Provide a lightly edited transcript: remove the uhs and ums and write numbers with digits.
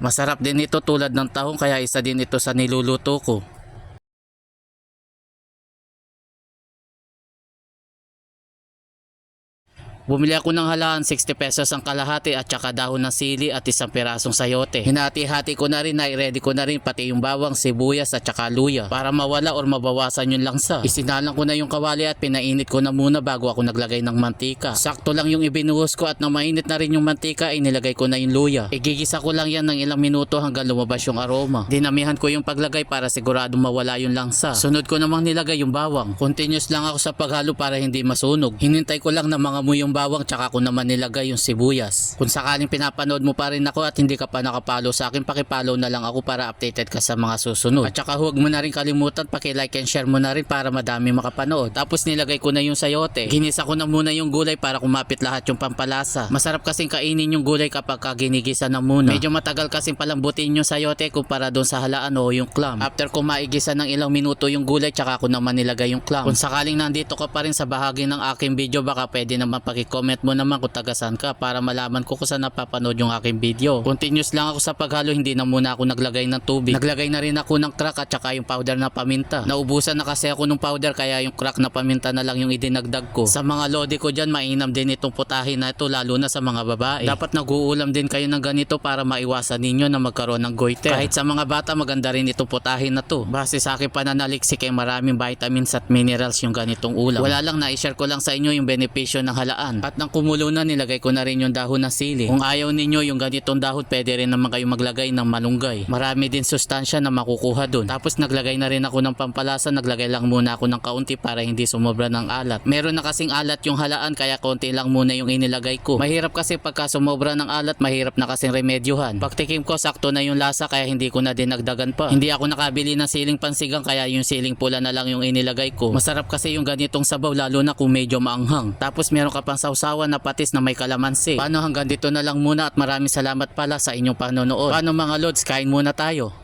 Masarap din ito tulad ng tahong kaya isa din ito sa niluluto ko. Bumili ako ng halahan, 60 pesos ang kalahati at saka dahon ng sili at isang pirasong sayote. Hinati-hati ko na rin, ready ko na rin pati yung bawang, sibuyas at saka luya para mawala or mabawasan yung langsa. Isinalang ko na yung kawali at pinainit ko na muna bago ako naglagay ng mantika. Sakto lang yung ibinuhos ko at nang mainit na rin yung mantika ay nilagay ko na yung luya. Igigisa ko lang yan ng ilang minuto hanggang lumabas yung aroma. Dinamihan ko yung paglagay para sigurado mawala yung langsa. Sunod ko namang nilagay yung bawang. Continuous lang ako sa paghalo para hindi masunog. Hinintay ko lang na mangamoy yung bawang tsaka ko naman nilagay yung sibuyas. Kung sakaling pinapanood mo pa rin ako at hindi ka pa nakapalo sa akin, pakipalo na lang ako para updated ka sa mga susunod. At saka huwag mo na rin kalimutan paki-like and share mo na rin para madami makapanood. Tapos nilagay ko na yung sayote. Ginisa ko na muna yung gulay para kumapit lahat yung pampalasa. Masarap kasing kainin yung gulay kapag ginigisa na muna. Medyo matagal kasing palambutin yung sayote kumpara doon sa halaan o yung clam. After ko maigisa ng ilang minuto yung gulay tsaka ko naman nilagay yung clam. Kung sakaling nandito ka pa rin sa bahagi ng aking video, baka pwede naman comment mo naman kung tagasan ka para malaman ko kung saan napapanood yung aking video. Continuous lang ako sa paghalo, hindi na muna ako naglagay ng tubig. Naglagay na rin ako ng crack at saka yung powder na paminta. Naubusan na kasi ako ng powder kaya yung crack na paminta na lang yung idinagdag ko. Sa mga lodi ko dyan, mainam din itong putahin na ito lalo na sa mga babae. Dapat nag-uulam din kayo ng ganito para maiwasan ninyo na magkaroon ng goiter. Kahit sa mga bata maganda rin itong putahin na to. Base sa aking pananaliksik ay maraming vitamins at minerals yung ganitong ulam. Wala lang, na-share ko lang sa inyo yung benepisyo ng halaan. At nang kumulo na, nilagay ko na rin yung dahon ng sili. Kung ayaw ninyo yung ganitong dahon, pwede rin naman kayo maglagay ng malunggay. Marami din sustansya na makukuha dun. Tapos naglagay na rin ako ng pampalasa, naglagay lang muna ako ng kaunti para hindi sumobra ng alat. Meron na kasing alat yung halaan kaya konti lang muna yung inilagay ko. Mahirap kasi pagka sumobra ng alat, mahirap na kasing remedyohan. Pagtikim ko, sakto na yung lasa kaya hindi ko na dinagdagan pa. Hindi ako nakabili ng siling pansigang kaya yung siling pula na lang yung inilagay ko. Masarap kasi yung ganitong sabaw lalo na kung medyo maanghang. Tapos meron ka pang sausawan na patis na may kalamansi. Paano, hanggang dito na lang muna at maraming salamat pala sa inyong panonood. Paano mga lods, kain muna tayo.